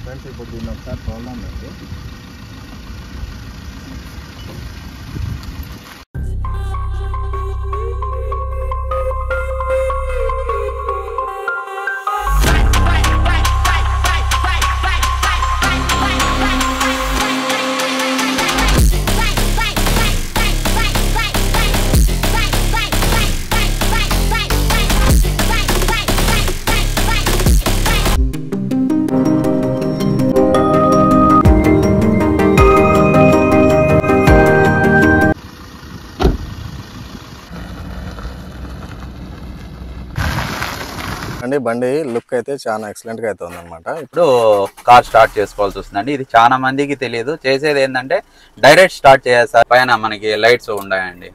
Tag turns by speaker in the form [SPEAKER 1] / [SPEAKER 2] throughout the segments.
[SPEAKER 1] Friends ఇప్పుడు దీన్ని ఒకసారి చూద్దాం అండి. అండి బండి లుక్ అయితే చాలా ఎక్సలెంట్ గా అయితే ఉందన్నమాట.
[SPEAKER 2] ఇప్పుడు కార్ స్టార్ట్ చేసుకోవాల్సి వస్తుందండి. ఇది చాలా మందికి తెలియదు. చేసేది ఏంటంటే డైరెక్ట్ స్టార్ట్ చేయాలి. పైన మనకి లైట్స్ ఉన్నాయండి.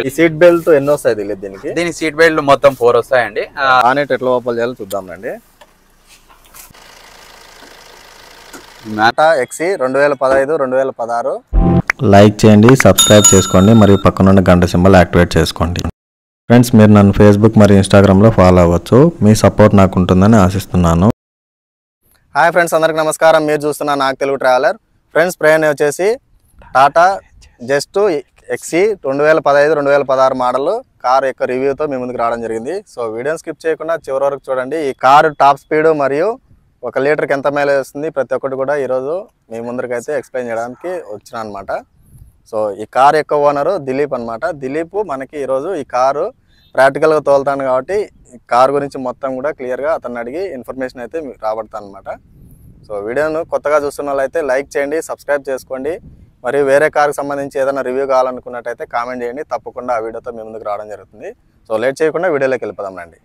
[SPEAKER 1] ఈ సీట్ బెల్ట్ ఎన్ని వస్తాయి తెలియదు దీనికి.
[SPEAKER 2] దీనికి సీట్ బెల్ట్ మొత్తం 4 వస్తాయండి.
[SPEAKER 1] ఆనెట్ ఎట్లా ఓపెన్ చేయాలో చూద్దాం రండి. టాటా ఎక్సీ 2015 2016.
[SPEAKER 3] లైక్ చేయండి, సబ్స్క్రైబ్ చేసుకోండి మరియు పక్కనున్న గంట సింబల్ యాక్టివేట్ చేసుకోండి. ఫ్రెండ్స్, మీరు నన్ను ఫేస్బుక్ మరియు ఇన్స్టాగ్రామ్లో ఫాలో అవ్వచ్చు. మీ సపోర్ట్ నాకు ఉంటుందని ఆశిస్తున్నాను.
[SPEAKER 1] హాయ్ ఫ్రెండ్స్, అందరికి నమస్కారం. మీరు చూస్తున్న నాకు తెలుగు ట్రావెలర్. ఫ్రెండ్స్, ప్రయాణం వచ్చేసి టాటా జస్ట్ ఎక్సీ 2015 2016 మోడల్ కార్ యొక్క రివ్యూతో మీ ముందుకు రావడం జరిగింది. సో వీడియోని స్కిప్ చేయకుండా చివరి వరకు చూడండి. ఈ కారు టాప్ స్పీడ్ మరియు 1 లీటర్కి ఎంత మైలేజ్ వస్తుంది ప్రతి ఒక్కటి కూడా ఈరోజు మీ ముందరికైతే ఎక్స్ప్లెయిన్ చేయడానికి వచ్చిన అనమాట. సో ఈ కార్ యొక్క ఓనరు దిలీప్ అనమాట. దిలీప్ మనకి ఈరోజు ఈ కారు ప్రాక్టికల్గా తోలుతాను కాబట్టి ఈ కారు గురించి మొత్తం కూడా క్లియర్గా అతన్ని అడిగి ఇన్ఫర్మేషన్ అయితే రాబడతాను అనమాట. సో వీడియోను కొత్తగా చూస్తున్న వాళ్ళైతే లైక్ చేయండి, సబ్స్క్రైబ్ చేసుకోండి. మరియు వేరే కార్కి సంబంధించి ఏదైనా రివ్యూ కావాలనుకున్నట్టయితే కామెంట్ చేయండి. తప్పకుండా ఆ వీడియోతో మీ ముందుకు రావడం జరుగుతుంది. సో లేట్ చేయకుండా వీడియోలోకి వెళ్ళిపోదాం రండి.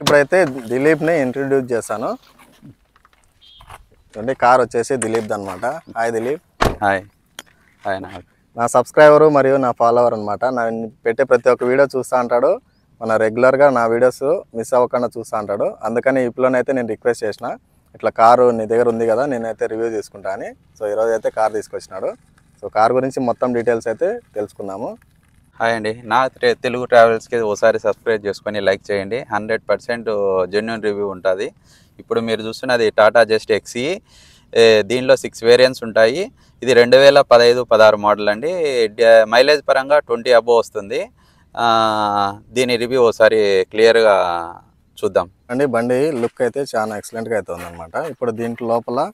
[SPEAKER 1] ఇప్పుడైతే దిలీప్ని ఇంట్రడ్యూస్ చేశాను. అంటే కార్ వచ్చేసి దిలీప్ది అనమాట. హాయ్ దిలీప్.
[SPEAKER 2] Hi hi.
[SPEAKER 1] నా సబ్స్క్రైబరు మరియు నా ఫాలోవర్ అనమాట. నేను పెట్టే ప్రతి ఒక్క వీడియో చూస్తూ ఉంటాడు. మన రెగ్యులర్గా నా వీడియోస్ మిస్ అవ్వకుండా చూస్తూ ఉంటాడు. అందుకని ఇప్పులోనైతే నేను రిక్వెస్ట్ చేసిన, ఇట్లా కారు నీ దగ్గర ఉంది కదా, నేనైతే రివ్యూ తీసుకుంటా అని. సో ఈరోజు అయితే కార్ తీసుకొచ్చినాడు. సో కార్ గురించి మొత్తం డీటెయిల్స్ అయితే తెలుసుకుందాము.
[SPEAKER 2] హాయ్ అండి. నా తెలుగు ట్రావెల్స్కి ఒకసారి సబ్స్క్రైబ్ చేసుకొని లైక్ చేయండి. 100% జెన్యూన్ రివ్యూ ఉంటుంది. ఇప్పుడు మీరు చూస్తున్నది టాటా జస్ట్ ఎక్సీ. దీనిలో 6 వేరియంట్స్ ఉంటాయి. ఇది 2015 16 మోడల్ అండి. మైలేజ్ పరంగా 20 అబోవ్ వస్తుంది. దీని రివ్యూ ఒకసారి క్లియర్గా చూద్దాం
[SPEAKER 1] అండి. బండి లుక్ అయితే చాలా ఎక్సలెంట్గా అయితే ఉందన్నమాట. ఇప్పుడు దీంట్లో లోపల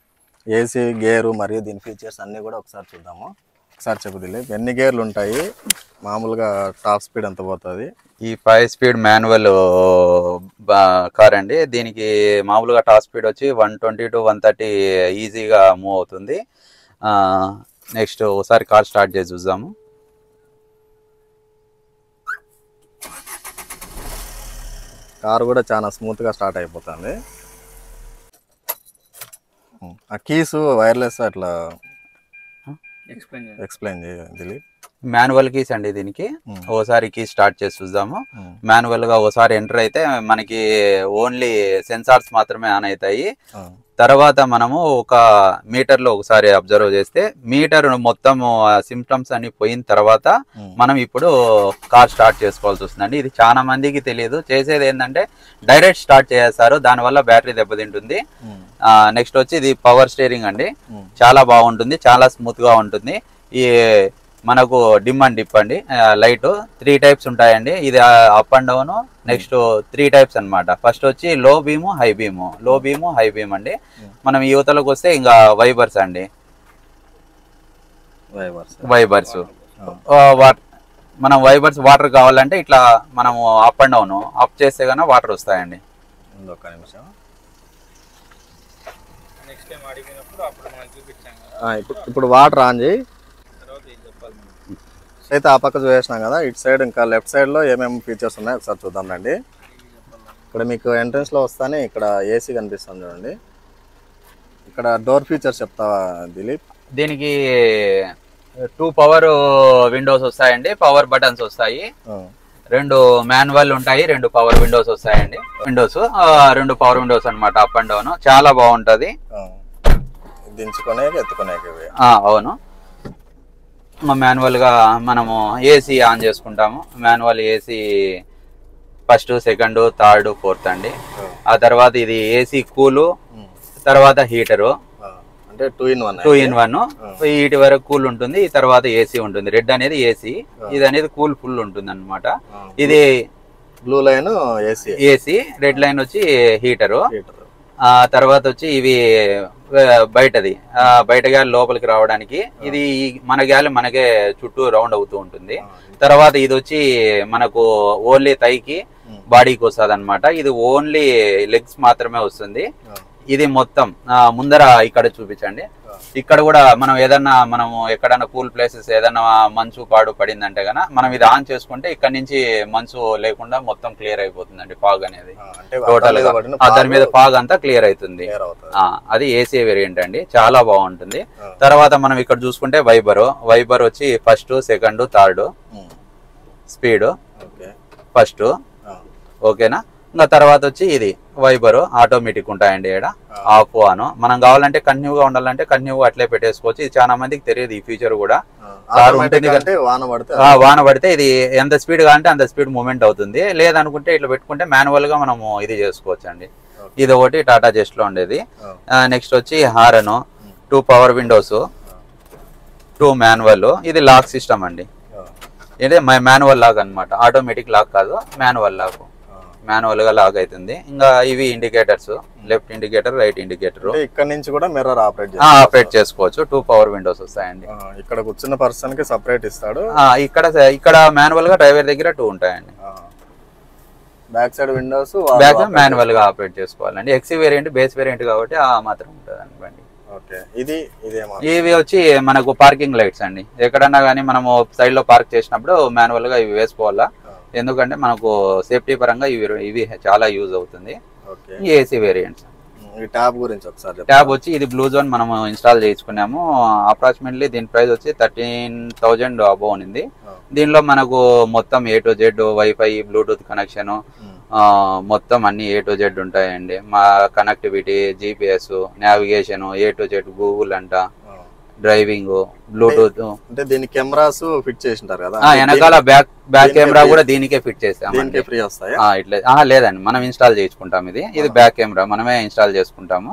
[SPEAKER 1] ఏసీ, గేరు మరియు దీని ఫీచర్స్ అన్నీ కూడా ఒకసారి చూద్దాము. ఒకసారి చెప్పు దిలీప్, ఎన్ని గేర్లు ఉంటాయి, మామూలుగా టాప్ స్పీడ్ ఎంత పోతుంది?
[SPEAKER 2] ఈ 5 స్పీడ్ మాన్యువల్ కార్ అండి. దీనికి మామూలుగా టాప్ స్పీడ్ వచ్చి 120 to 130 ఈజీగా మూవ్ అవుతుంది. నెక్స్ట్ ఒకసారి కార్ స్టార్ట్ చేసి చూద్దాము.
[SPEAKER 1] కారు కూడా చాలా స్మూత్గా స్టార్ట్ అయిపోతుంది. ఆ కీస్ వైర్లెస్ అట్లా ఎక్స్ప్లెయిన్ చేయాలి దిలీప్.
[SPEAKER 2] మాన్యువల్ కీస్ అండి దీనికి. ఓసారి కీ స్టార్ట్ చేసి చూద్దాము. మాన్యువల్ గా ఓసారి ఎంటర్ అయితే మనకి ఓన్లీ సెన్సార్స్ మాత్రమే ఆన్ అవుతాయి. తర్వాత మనము ఒక మీటర్ లో ఒకసారి అబ్జర్వ్ చేస్తే మీటర్ మొత్తం సిమ్టమ్స్ అన్ని పోయిన తర్వాత మనం ఇప్పుడు కార్ స్టార్ట్ చేసుకోవాల్సి వస్తుందండి. ఇది చాలా మందికి తెలియదు. చేసేది ఏంటంటే డైరెక్ట్ స్టార్ట్ చేస్తారు, దానివల్ల బ్యాటరీ దెబ్బతింటుంది. నెక్స్ట్ వచ్చి ఇది పవర్ స్టీరింగ్ అండి. చాలా బాగుంటుంది, చాలా స్మూత్ గా ఉంటుంది. ఈ మనకు డిమ్ అండ్ డిప్ అండి. లైట్ 3 టైప్స్ ఉంటాయండి. ఇది up and down. Next 3 types అనమాట. ఫస్ట్ వచ్చి లో బీము, హై బీము. లో బీము, హై బీమ్ అండి. మనం యువతలకు వస్తే ఇంకా వైబర్స్ అండి. వైబర్స్ మనం వైబర్స్ వాటర్ కావాలంటే ఇట్లా మనము అప్ అండ్ డౌన్ అప్ చేస్తే కన్నా వాటర్ వస్తాయండి.
[SPEAKER 1] ఒక్క నిమిషం. ఇప్పుడు వాటర్ ఆన్ చేయి. అయితే ఆ పక్క చూసేసినాం కదా, ఇటు సైడ్ ఇంకా లెఫ్ట్ సైడ్లో ఏమేమి ఫీచర్స్ ఉన్నాయో ఒకసారి చూద్దాం రండి. ఇక్కడ మీకు ఎంట్రన్స్లో వస్తానే ఇక్కడ ఏసీ కనిపిస్తుంది చూడండి. ఇక్కడ డోర్ ఫీచర్స్ చెప్తావా దిలీప్?
[SPEAKER 2] దీనికి 2 పవర్ విండోస్ వస్తాయండి, పవర్ బటన్స్ వస్తాయి, 2 మాన్యువల్ ఉంటాయి, 2 పవర్ విండోస్ వస్తాయండి. విండోస్ 2 పవర్ విండోస్ అన్నమాట, అప్ అండ్ డౌన్ చాలా బాగుంటది.
[SPEAKER 1] దించుకునే ఎత్తుకునేకి.
[SPEAKER 2] అవును. మాన్యువల్ గా మనము ఏసీ ఆన్ చేసుకుంటాము. Manual AC first, second, third, fourth అండి. ఆ తర్వాత ఇది ఏసీ కూలు, తర్వాత హీటరు,
[SPEAKER 1] అంటే 2 in 1.
[SPEAKER 2] వీటి వరకు కూల్ ఉంటుంది, తర్వాత ఏసీ ఉంటుంది. రెడ్ అనేది ఏసీ, ఇది అనేది కూల్ ఫుల్ ఉంటుంది అన్నమాట. ఇది
[SPEAKER 1] blue line
[SPEAKER 2] AC, red line వచ్చి హీటరు. తర్వాత వచ్చి ఇవి బయటది, బయట గాలి లోపలికి రావడానికి. ఇది మన గాలి మనకే చుట్టూ రౌండ్ అవుతూ ఉంటుంది. తర్వాత ఇది వచ్చి మనకు ఓన్లీ థైకి బాడీకి వస్తుంది అనమాట. ఇది ఓన్లీ లెగ్స్ మాత్రమే వస్తుంది. ఇది మొత్తం ముందర ఇక్కడ చూపించండి. ఇక్కడ కూడా మనం ఏదన్నా మనము ఎక్కడన్నా కూల్ ప్లేసెస్ ఏదన్నా మంచు పాడు పడిందంటే గన మనం ఇది ఆన్ చేసుకుంటే ఇక్కడ నుంచి మంచు లేకుండా మొత్తం క్లియర్ అయిపోతుందండి. ఫాగ్ అనేది టోటల్ గా దాని మీద ఫాగ్ అంతా క్లియర్ అవుతుంది. అది ఏసీ వేరియంట్ అండి, చాలా బాగుంటుంది. తర్వాత మనం ఇక్కడ చూసుకుంటే వైబర్ వచ్చి first, second, third speed, first ఓకేనా. ఇంకా తర్వాత వచ్చి ఇది వైబర్ ఆటోమేటిక్ ఉంటాయండి. ఇక్కడ ఆఫ్ ఆన్ మనం కావాలంటే కంటిన్యూగా ఉండాలంటే కంటిన్యూగా అట్లే పెట్టేసుకోవచ్చు. ఇది చాలా మందికి తెలియదు ఈ ఫీచర్ కూడా. వాన పడితే ఇది ఎంత స్పీడ్ కావాలంటే అంత స్పీడ్ మూవ్మెంట్ అవుతుంది. లేదనుకుంటే ఇట్లా పెట్టుకుంటే మాన్యువల్ గా మనము ఇది చేసుకోవచ్చు అండి. ఇది ఒకటి టాటా జెస్ట్ లో ఉండేది. నెక్స్ట్ వచ్చి హారన్, 2 పవర్ విండోస్, 2 మాన్యువల్. ఇది లాక్ సిస్టమ్ అండి, ఇది మాన్యువల్ లాక్ అన్నమాట, ఆటోమేటిక్ లాక్ కాదు, మాన్యువల్ లాక్. మాన్యువల్ గా లాక్ అవుతుంది. ఇంకా ఇవి indicators, left indicator, right indicator.
[SPEAKER 1] ఇక్కడ నుంచి కూడా మిర్రర్
[SPEAKER 2] ఆపరేట్ చేసుకోవచ్చు. 2 పవర్ విండోస్ వస్తాయండి.
[SPEAKER 1] ఇక్కడ కూర్చున్న పర్సన్ కి సెపరేట్ ఇస్తాడు.
[SPEAKER 2] ఇక్కడ మాన్యువల్ గా డ్రైవర్ దగ్గర 2 ఉంటాయండి.
[SPEAKER 1] బ్యాక్ సైడ్ విండోస్
[SPEAKER 2] మాన్యువల్ గా ఆపరేట్ చేసుకోవాలండి. ఎక్సీ వేరియంట్, బేస్ వేరియంట్ కాబట్టి ఆ మాత్రం ఉంటుంది బండి. ఇవి వచ్చి మనకు పార్కింగ్ లైట్స్ అండి. ఎక్కడన్నా కానీ మనము సైడ్ లో పార్క్ చేసినప్పుడు మాన్యువల్ గా ఇవి వేసుకోవాలా, ఎందుకంటే మనకు సేఫ్టీ పరంగా ఇవి చాలా యూజ్ అవుతుంది. AC variants. ట్యాబ్ వచ్చి ఇది బ్లూ జోన్ మనం ఇన్స్టాల్ చేసుకున్నాము. అప్రాక్సిమేట్లీ దీని ప్రైస్ వచ్చి 13,000 అబోవ్ ఉంది. దీనిలో మనకు మొత్తం A to Z wifi, Bluetooth connection మొత్తం అన్ని A to Z ఉంటాయండి. మా connectivity, GPS, navigation, A to Z, Google అంట, డ్రైవింగ్, బ్లూటూత్.
[SPEAKER 1] అంటే దీని కెమెరాస్ ఫిట్ చేసింటారు కదా,
[SPEAKER 2] వెనకాల బ్యాక్ కెమెరా కూడా దీనికే ఫిట్ చేస్తాం. ఇట్లా లేదండి, మనం ఇన్స్టాల్ చేసుకుంటాం. ఇది బ్యాక్ కెమెరా మనమే ఇన్స్టాల్ చేసుకుంటాము.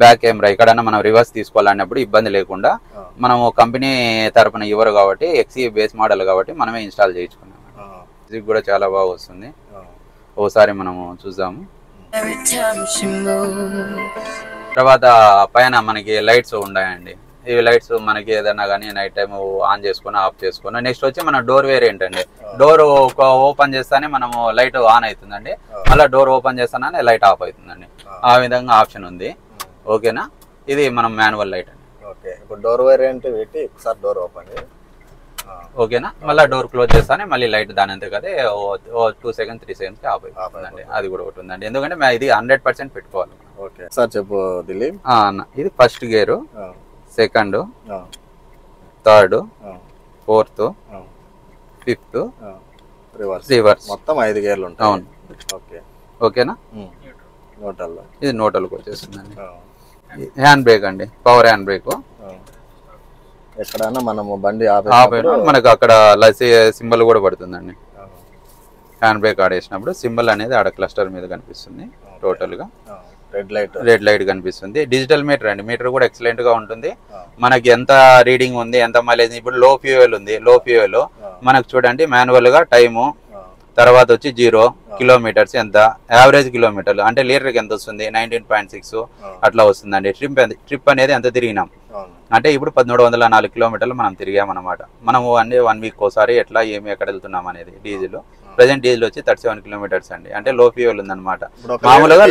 [SPEAKER 2] బ్యాక్ కెమెరా ఎక్కడన్నా మనం రివర్స్ తీసుకోవాలన్నప్పుడు ఇబ్బంది లేకుండా మనము కంపెనీ తరపున ఇవ్వరు కాబట్టి, ఎక్సీ బేస్ మోడల్ కాబట్టి మనమే ఇన్స్టాల్ చేసుకున్నాం. ఇది కూడా చాలా బాగా వస్తుంది. ఓసారి మనము చూద్దాము. తర్వాత పైన మనకి లైట్స్ ఉన్నాయండి. ఈ లైట్స్ మనకి ఏదైనా కానీ నైట్ టైం ఆన్ చేసుకుని ఆఫ్ చేసుకుని. నెక్స్ట్ వచ్చి మన డోర్ వేరియంట్ అండి. డోర్ ఓపెన్ చేస్తానే మనము లైట్ ఆన్ అవుతుందండి, మళ్ళీ డోర్ ఓపెన్ చేస్తానే లైట్ ఆఫ్ అవుతుందండి. ఆ విధంగా ఆప్షన్ ఉంది. ఓకేనా. ఇది మనం మాన్యువల్ లైట్ అండి.
[SPEAKER 1] ఇప్పుడు డోర్ వేరియంట్ పెట్టి ఒకసారి డోర్ ఓపెన్,
[SPEAKER 2] ఓకేనా. మళ్ళీ డోర్ క్లోజ్ చేస్తానే మళ్ళీ లైట్ దాని అంతే కదా 2 seconds 3 seconds ఆఫ్ అవుతుందండి. అది కూడా ఒకటి ఉందండి, ఎందుకంటే ఇది 100% పెట్టుకోవాలి.
[SPEAKER 1] ఓకే సార్ చెప్పు దిలీప్.
[SPEAKER 2] అన్న ఇది first gear, second, third, fourth, fifth, reverse,
[SPEAKER 1] మొత్తం 5 గేర్లు ఉంటాయి.
[SPEAKER 2] అవును. ఓకేనా. ఇది నోటల్కి వచ్చేస్తుందండి. హ్యాండ్ బ్రేక్ అండి, పవర్ హ్యాండ్ బ్రేక్.
[SPEAKER 1] ఎక్కడైనా మనము బండి
[SPEAKER 2] మనకు అక్కడ సింబల్ కూడా పడుతుందండి. హ్యాండ్ బ్రేక్ ఆడేసినప్పుడు సింబల్ అనేది ఆడ క్లస్టర్ మీద కనిపిస్తుంది. టోటల్ గా రెడ్ లైట్ కనిపిస్తుంది. డిజిటల్ మీటర్ అండి, మీటర్ కూడా ఎక్సలెంట్ గా ఉంటుంది. మనకి ఎంత రీడింగ్ ఉంది, ఎంత మైలేజ్. ఇప్పుడు లో ఫ్యూయల్ ఉంది, లో ఫ్యూయల్ మనకు చూడండి మాన్యువల్ గా టైము, తర్వాత వచ్చి 0 కిలోమీటర్స్ ఎంత, యావరేజ్ కిలోమీటర్లు అంటే లీటర్కి ఎంత వస్తుంది 19.6 అట్లా వస్తుందండి. ట్రిప్ అనేది ఎంత తిరిగినాం అంటే ఇప్పుడు 1304 కిలోమీటర్లు మనం తిరిగామన్నమాట. మనము అన్ని 1 వీక్ ఒకసారి ఎట్లా ఏమి ఎక్కడ వెళ్తున్నాం అనేది. డీజిల్ ప్రజెంట్ డీజిల్ వచ్చి 37 కిలోమీటర్స్ అండి, అంటే లో ఫ్యూయల్ ఉందన్నమాట. మామూలుగా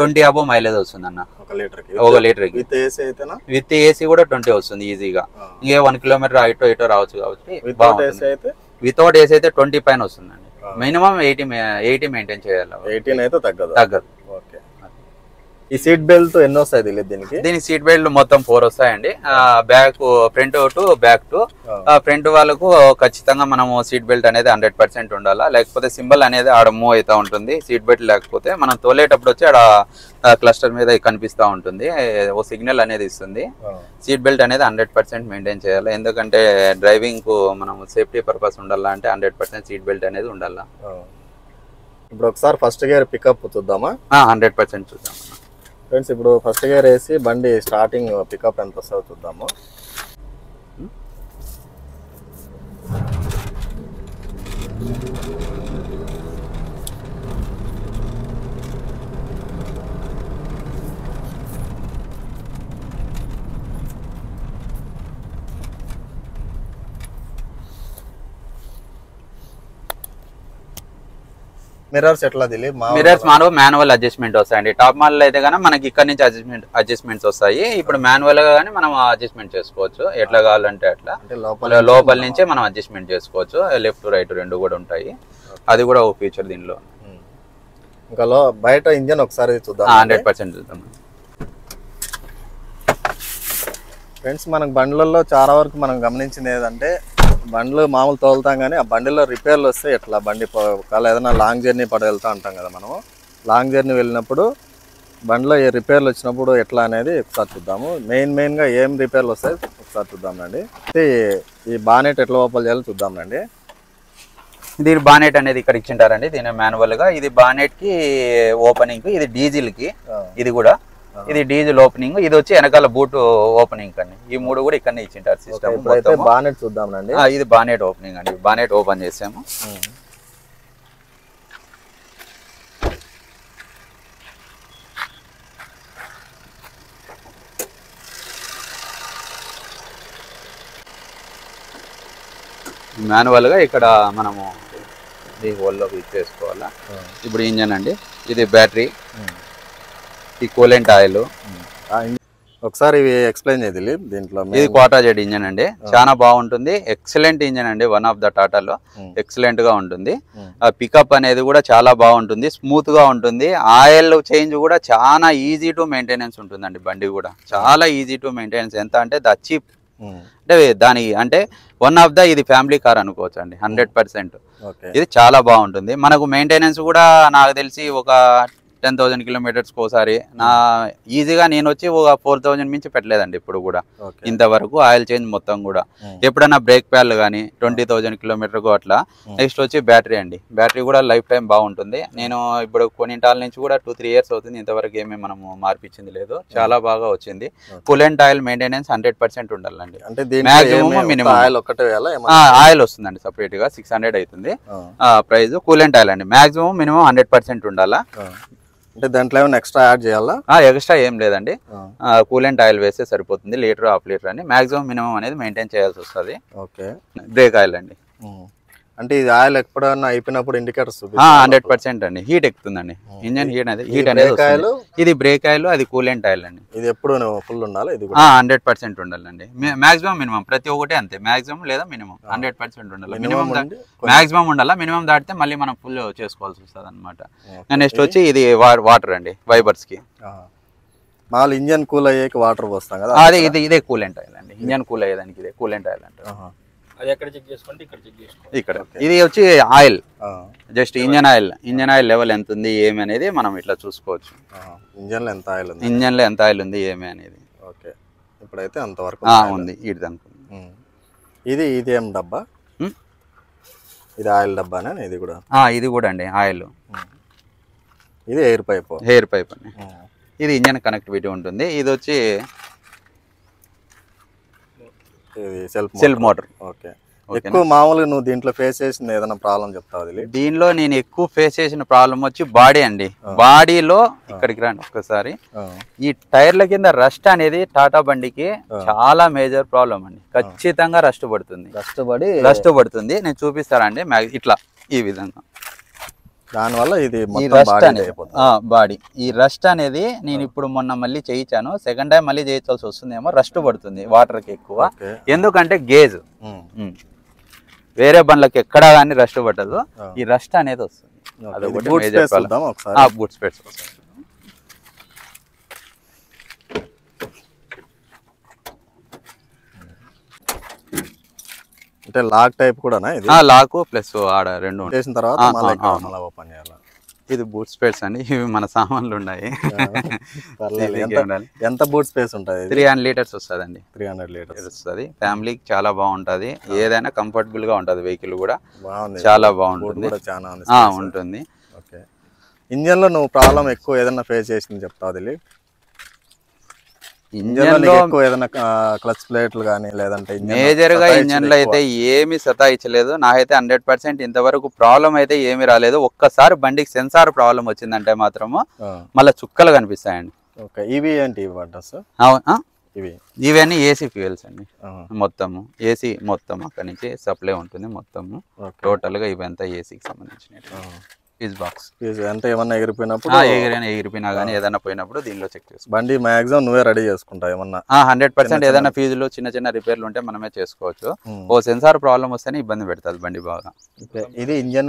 [SPEAKER 2] 20 అబో మైలేజ్ వస్తుంది అన్న ఒక లీటర్కి. విత్ ఏసీ కూడా 20 వస్తుంది ఈజీగా. ఇంకే 1 కిలోమీటర్ ఇటో రావచ్చు కాబట్టి. వితౌట్ ఏసీ అయితే 20 పైన వస్తుందండి. మినిమం 80 మెయింటైన్ చేయాలి.
[SPEAKER 1] 18 అయితే
[SPEAKER 2] తగ్గదు.
[SPEAKER 1] ఈ సీట్ బెల్ట్ ఎన్ని వస్తాయి దీనికి
[SPEAKER 2] సీట్ బెల్ట్ మొత్తం 4 వస్తాయండి. Back front to back to. Front వాళ్ళకు ఖచ్చితంగా మనము సీట్ బెల్ట్ అనేది 100% ఉండాలా, లేకపోతే సింబల్ అనేది ఆడ మూవ్ అవుతా ఉంటుంది. సీట్ బెల్ట్ లేకపోతే మనం తోలేటప్పుడు వచ్చి ఆడ క్లస్టర్ మీద కనిపిస్తూ ఉంటుంది, ఓ సిగ్నల్ అనేది ఇస్తుంది. సీట్ బెల్ట్ అనేది 100% మెయింటైన్ చేయాలి, ఎందుకంటే డ్రైవింగ్ కు మనం సేఫ్టీ పర్పస్ ఉండాలా అంటే 100% సీట్ బెల్ట్ అనేది ఉండాలా.
[SPEAKER 1] ఇప్పుడు ఒకసారి ఫస్ట్ గేర్ పికప్ చూద్దామా?
[SPEAKER 2] 100% చూద్దాం
[SPEAKER 1] ఫ్రెండ్స్. ఇప్పుడు ఫస్ట్ గేర్ వేసి బండి స్టార్టింగ్ పికప్ ఎంత వస్తుందో చూద్దాము. మిర్రర్స్ ఎట్లా దిలీప్?
[SPEAKER 2] మిర్రర్స్ మాన్యువల్ అడ్జస్ట్మెంట్ వస్తాయండి. టాప్ మోడల్ అయితే కానీ మనకి ఇక్కడ నుంచి అడ్జస్ట్మెంట్స్ వస్తాయి. ఇప్పుడు మాన్యువల్ గా కానీ మనం అడ్జస్ట్మెంట్ చేసుకోవచ్చు, ఎట్లా కావాలంటే అట్లా. లోపల నుంచే మనం అడ్జస్ట్మెంట్ చేసుకోవచ్చు, లెఫ్ట్ రైట్ రెండు కూడా ఉంటాయి. అది కూడా ఒక ఫీచర్ దీనిలో.
[SPEAKER 1] ఇంకా బయట ఇంజన్ ఒకసారి చూద్దాం.
[SPEAKER 2] 100% చూద్దాం
[SPEAKER 1] ఫ్రెండ్స్. మనకు బండ్లలో చాలా వరకు మనం గమనించింది ఏదంటే, బండ్లు మామూలు తోలుతాం కానీ ఆ బండిలో రిపేర్లు వస్తే ఎట్లా, బండి ఏదైనా లాంగ్ జర్నీ వెళ్తా ఉంటాం కదా మనము. లాంగ్ జర్నీ వెళ్ళినప్పుడు బండిలో ఏ రిపేర్లు వచ్చినప్పుడు ఎట్లా అనేది ఒకసారి చూద్దాము. మెయిన్గా ఏం రిపేర్లు వస్తాయి ఒకసారి చూద్దామండి. ఈ బానెట్ ఎట్లా ఓపెన్ చేయాలో చూద్దామండి.
[SPEAKER 2] దీని బానెట్ అనేది ఇక్కడ ఇచ్చింటారండి, దీని మాన్యువల్ గా. ఇది బానెట్ కి ఓపెనింగ్, ఇది డీజిల్ కి, ఇది కూడా ఇది డీజిల్ ఓపెనింగ్, ఇది వచ్చి వెనకాల బూట్ ఓపెనింగ్ అండి. ఈ మూడు కూడా ఇక్కడనే ఇచ్చింటారు సిస్టమ్.
[SPEAKER 1] బానెట్ చూద్దామండి.
[SPEAKER 2] ఇది బానెట్ ఓపెనింగ్ అండి. బానెట్ ఓపెన్ చేసాము. మాన్యువల్ గా ఇక్కడ మనము ఈ హోల్లోకి ఇచ్చేసుకోవాలా. ఇప్పుడు ఇంజన్ అండి, ఇది బ్యాటరీ, ఈ కూలెంట్ ఆయిల్.
[SPEAKER 1] ఒకసారి ఇవి ఎక్స్ప్లెయిన్ చేయాలి. దీంట్లో
[SPEAKER 2] ఇది క్వాటా జెడ్ ఇంజన్ అండి, చాలా బాగుంటుంది. ఎక్సలెంట్ ఇంజన్ అండి, వన్ ఆఫ్ ద టాటాలో ఎక్సలెంట్ గా ఉంటుంది. పికప్ అనేది కూడా చాలా బాగుంటుంది, స్మూత్ గా ఉంటుంది. ఆయిల్ చేంజ్ కూడా చాలా ఈజీ టు మెయింటెనెన్స్ ఉంటుందండి. బండి కూడా చాలా ఈజీ టు మెయింటెనెన్స్. ఎంత అంటే ద చీప్ అంటే దానికి అంటే వన్ ఆఫ్ ద ఇది ఫ్యామిలీ కార్ అనుకోవచ్చు అండి 100%. ఇది చాలా బాగుంటుంది. మనకు మెయింటెనెన్స్ కూడా నాకు తెలిసి ఒక 10,000 కిలోమీటర్స్ ఒకసారి నా ఈజీగా నేను వచ్చి ఒక 4,000 మించి పెట్టలేదండి ఇప్పుడు కూడా ఇంతవరకు. ఆయిల్ చేంజ్ మొత్తం కూడా ఎప్పుడైనా బ్రేక్ ప్యాడ్లు కానీ 20,000 కిలోమీటర్కు అట్లా. నెక్స్ట్ వచ్చి బ్యాటరీ అండి, బ్యాటరీ కూడా లైఫ్ టైం బాగుంటుంది. నేను ఇప్పుడు కొన్నింటాల నుంచి కూడా 2-3 ఇయర్స్ అవుతుంది, ఇంతవరకు ఏమీ మనము మార్పించింది లేదు, చాలా బాగా వచ్చింది. కూలెంట్ ఆయిల్ మెయింటెనెన్స్ 100% ఉండాలండి. మాక్సిమం మినిమం ఆయిల్ వస్తుందండి సపరేట్ గా 600 అవుతుంది ప్రైస్. కూలెంట్ ఆయిల్ అండి మాక్సిమం మినిమం 100% ఉండాలా.
[SPEAKER 1] అంటే దాంట్లో ఏమైనా ఎక్స్ట్రా యాడ్ చేయాలా?
[SPEAKER 2] ఎక్స్ట్రా ఏం లేదండి, కూలెంట్ ఆయిల్ వేస్తే సరిపోతుంది. లీటర్ హాఫ్ లీటర్ అని మాక్సిమం మినిమం అనేది మెయింటైన్ చేయాల్సి వస్తుంది.
[SPEAKER 1] ఓకే.
[SPEAKER 2] బ్రేక్ ఆయిల్ అండి,
[SPEAKER 1] అంటే ఇది ఆయిల్ ఎప్పుడన్నా అయిపోయినప్పుడు ఇండికేటర్స్
[SPEAKER 2] 100% అండి. హీట్ ఎక్కుతుందండి ఇంజన్, హీట్ అనేది ఇది బ్రేక్ ఆయిల్, అది కూలెంట్ ఆయిల్ అండి.
[SPEAKER 1] ఇది ఎప్పుడు ఫుల్ ఉండాలి, ఇది
[SPEAKER 2] 100% ఉండాలండి. మాక్సిమం మినిమం ప్రతి ఒక్కటి అంతే, మాక్సిమం లేదా మినిమం 100% ఉండాలి. మినిమం మాక్సిమం ఉండాలా, మినిమం దాటితే మళ్ళీ మనం ఫుల్ చేసుకోవాల్సి వస్తుంది అనమాట. నెక్స్ట్ వచ్చి ఇది వాటర్ అండి, వైబర్స్ కి.
[SPEAKER 1] మామూలు ఇంజన్ కూల్ అయ్యేకి వాటర్ పోస్తాం కదా,
[SPEAKER 2] అదే ఇదే కూలెంట్ ఆయిల్ అండి. ఇంజన్ కూల్ అయ్యేదానికి ఇదే కూలెంట్ ఆయిల్ అంటారు.
[SPEAKER 4] అది ఎక్కడ చెక్ చేసుకోండి, ఇక్కడ చెక్ చేసుకోండి.
[SPEAKER 2] ఇక్కడ ఇది వచ్చి oil, just engine oil. Engine oil level ఎంత ఉంది ఏమి అనేది మనం ఇట్లా చూసుకోవచ్చు.
[SPEAKER 1] ఇంజన్ లో ఎంత ఆయిల్ ఉంది,
[SPEAKER 2] ఇంజన్ లో ఎంత ఆయిల్ ఉంది ఏమి అనేది.
[SPEAKER 1] ఓకే, ఇప్పుడైతే అంతవరకు
[SPEAKER 2] ఉంది. ఇది అనుకుంది.
[SPEAKER 1] ఇది ఏం డబ్బా? ఇది ఆయిల్ డబ్బానా? ఇది కూడా
[SPEAKER 2] ఇది కూడా అండి ఆయిల్.
[SPEAKER 1] ఇది ఎయిర్ పైప్
[SPEAKER 2] అండి. ఇది ఇంజన్ కనెక్టివిటీ ఉంటుంది. ఇది వచ్చి సెల్ఫ్ మోటార్.
[SPEAKER 1] ఓకే. ఎక్కువ మామూలుగా నువ్వు దీంట్లో ఫేస్ చేసిన ఏదైనా ప్రాబ్లం చెప్తావు దిలీప్?
[SPEAKER 2] దీనిలో నేను ఎక్కువ ఫేస్ చేసిన ప్రాబ్లం వచ్చి బాడీ అండి. బాడీలో ఇక్కడికి రండి ఒక్కసారి. ఈ టైర్ల కింద రస్ట్ అనేది టాటా బండికి చాలా మేజర్ ప్రాబ్లం అండి. ఖచ్చితంగా రస్ట్ పడుతుంది. నేను చూపిస్తానండి ఇట్లా ఈ విధంగా.
[SPEAKER 1] దానివల్ల ఇది
[SPEAKER 2] బాడీ ఈ రస్ట్ అనేది నేను ఇప్పుడు మొన్న మళ్ళీ చేయించాను. సెకండ్ టైం మళ్ళీ చేయించాల్సి వస్తుందేమో. రస్ట్ పడుతుంది వాటర్ కి ఎక్కువ. ఎందుకంటే గేజ్ వేరే బండ్లకి ఎక్కడా కానీ రస్ట్ పట్టదు. ఈ రస్ట్ అనేది వస్తుంది. బూట్ స్పేస్
[SPEAKER 1] అంటే లాక్ టైప్ కూడా
[SPEAKER 2] లాక్ ప్లస్ ఆడ రెండు
[SPEAKER 1] చేసిన తర్వాత ఓపెన్ చేయాలి.
[SPEAKER 2] ఇది బూట్ స్పేస్ అండి. ఇవి మన సామాన్లు ఉన్నాయి.
[SPEAKER 1] ఎంత బూట్ స్పేస్ ఉంటుంది?
[SPEAKER 2] 300 లీటర్స్ వస్తుందండి.
[SPEAKER 1] 300 లీటర్స్
[SPEAKER 2] వస్తుంది. ఫ్యామిలీకి చాలా బాగుంటది. ఏదైనా కంఫర్టబుల్ గా ఉంటది. వెహికల్ కూడా చాలా బాగుంటుంది. ఉంటుంది.
[SPEAKER 1] ఓకే. ఇంజన్ లో నువ్వు ప్రాబ్లం ఎక్కువ ఏదైనా ఫేస్ చేసింది చెప్తావు దిలీప్? ఇంజన్ లో ఎక్కువ ఏదైనా క్లచ్ ప్లేట్లు కానీ లేదంటే
[SPEAKER 2] మేజర్ గా ఇంజన్ లో అయితే ఏమి సతాయించలేదు. నాకైతే 100% ఇంతవరకు ప్రాబ్లం అయితే ఏమి రాలేదు. ఒక్కసారి బండికి సెన్సార్ ప్రాబ్లం వచ్చిందంటే మాత్రము మళ్ళీ చుక్కలు కనిపిస్తాయండి.
[SPEAKER 1] ఇవి ఏంటి
[SPEAKER 2] ఇవన్నీ ఏసీ ఫ్యూయల్స్ అండి. మొత్తము ఏసీ మొత్తం అక్కడి నుంచి సప్లై ఉంటుంది. మొత్తము టోటల్ గా ఇవంతా ఏసీకి సంబంధించిన ఫీజ్ బాక్స్.
[SPEAKER 1] అంటే ఏమన్నా
[SPEAKER 2] ఎగిరిపోయినా కానీ ఏదైనా పోయినప్పుడు దీనిలో చెక్ చేసుకో.
[SPEAKER 1] బండి మాక్సిమం నువ్వే రెడీ చేసుకుంటావు ఏమన్నా?
[SPEAKER 2] 100% ఏదైనా ఫీజులు చిన్న రిపేర్లు ఉంటే మనమే చేసుకోవచ్చు. ఓ సెన్సార్ ప్రాబ్లం వస్తేనే ఇబ్బంది పెడతాది బండి బాగా.
[SPEAKER 1] ఇది ఇంజన్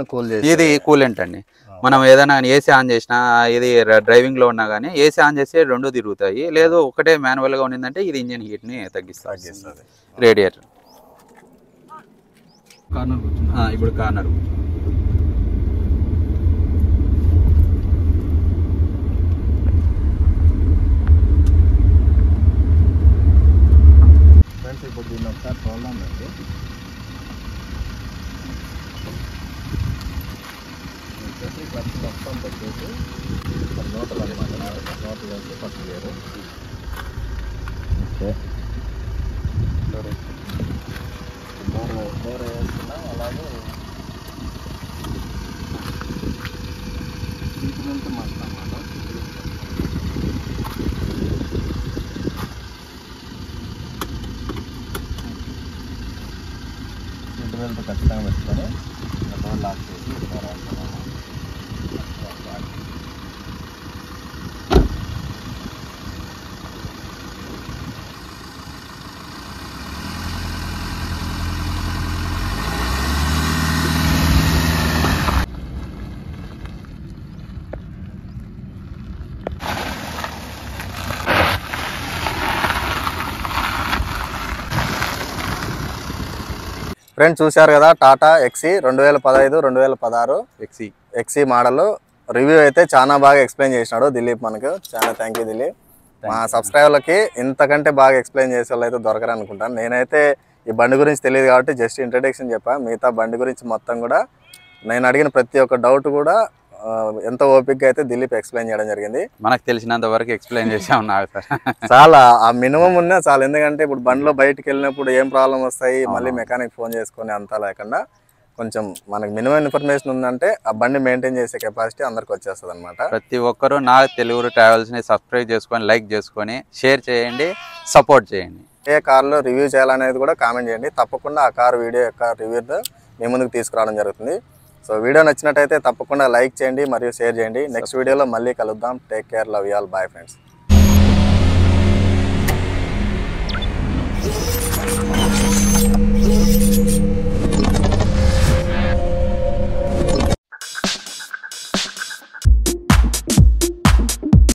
[SPEAKER 2] ఇది కూలెంట్ అండి. మనం ఏదైనా ఏసీ ఆన్ చేసినా, ఇది డ్రైవింగ్ లో ఉన్నా కానీ ఏసీ ఆన్ చేస్తే రెండు తిరుగుతాయి. లేదు ఒకటే మాన్యువల్ గా ఉన్నిందంటే ఇది ఇంజన్ హీట్ ని తగ్గిస్తుంది. రేడియేటర్ ఇప్పుడు కార్నర్
[SPEAKER 1] ఇప్పుడు దీన్ని ఒకసారి చూద్దాం. మొత్తం పెట్టేసి నోట్లు అనమాట. నోట్లు వేసి ఫస్ట్ వేరు. ఓకే. డోర్ వేసుకున్నాం. అలాగే ఇంక్రిమెంట్ మంట అన్నమాట. ఇంటర్వెల్తో ఖచ్చితంగా పెట్టుకొని డోర్ లాక్ చేసి ఫ్రెండ్స్ చూశారు కదా టాటా ఎక్సీ 2015-2016 ఎక్సీ మోడల్ రివ్యూ అయితే చాలా బాగా ఎక్స్ప్లెయిన్ చేసినాడు దిలీప్. మనకు చాలా థ్యాంక్ యూ దిలీప్. మా సబ్స్క్రైబర్లకి ఇంతకంటే బాగా ఎక్స్ప్లెయిన్ చేసే వాళ్ళు అయితే దొరకరు అనుకుంటాను. నేనైతే ఈ బండి గురించి తెలియదు కాబట్టి జస్ట్ ఇంట్రడక్షన్ చెప్పా. మిగతా బండి గురించి మొత్తం కూడా నేను అడిగిన ప్రతి ఒక్క డౌట్ కూడా ఎంత ఓపిక్గా అయితే దిలీప్ ఎక్స్ప్లెయిన్ చేయడం జరిగింది.
[SPEAKER 2] మనకు తెలిసినంత వరకు ఎక్స్ప్లెయిన్ చేసాం.
[SPEAKER 1] చాలా ఆ మినిమం ఉన్నా చాలా. ఎందుకంటే ఇప్పుడు బండిలో బయటకు వెళ్ళినప్పుడు ఏం ప్రాబ్లం వస్తాయి, మళ్ళీ మెకానిక్ ఫోన్ చేసుకొని అంతా లేకుండా కొంచెం మనకు మినిమం ఇన్ఫర్మేషన్ ఉందంటే ఆ బండి మెయింటైన్ చేసే కెపాసిటీ అందరికి వచ్చేస్తుంది అనమాట.
[SPEAKER 2] ప్రతి ఒక్కరూ నా తెలుగు ట్రావెల్స్ని సబ్స్క్రైబ్ చేసుకొని, లైక్ చేసుకొని, షేర్ చేయండి, సపోర్ట్ చేయండి.
[SPEAKER 1] ఏ కార్లో రివ్యూ చేయాలనేది కూడా కామెంట్ చేయండి. తప్పకుండా ఆ కార్ వీడియో యొక్క రివ్యూతో మీ ముందుకు తీసుకురావడం జరుగుతుంది. సో వీడియో నచ్చినట్టయితే తప్పకుండా లైక్ చేయండి మరియు షేర్ చేయండి. నెక్స్ట్ వీడియోలో మళ్ళీ కలుద్దాం. Take care, love you all, bye friends.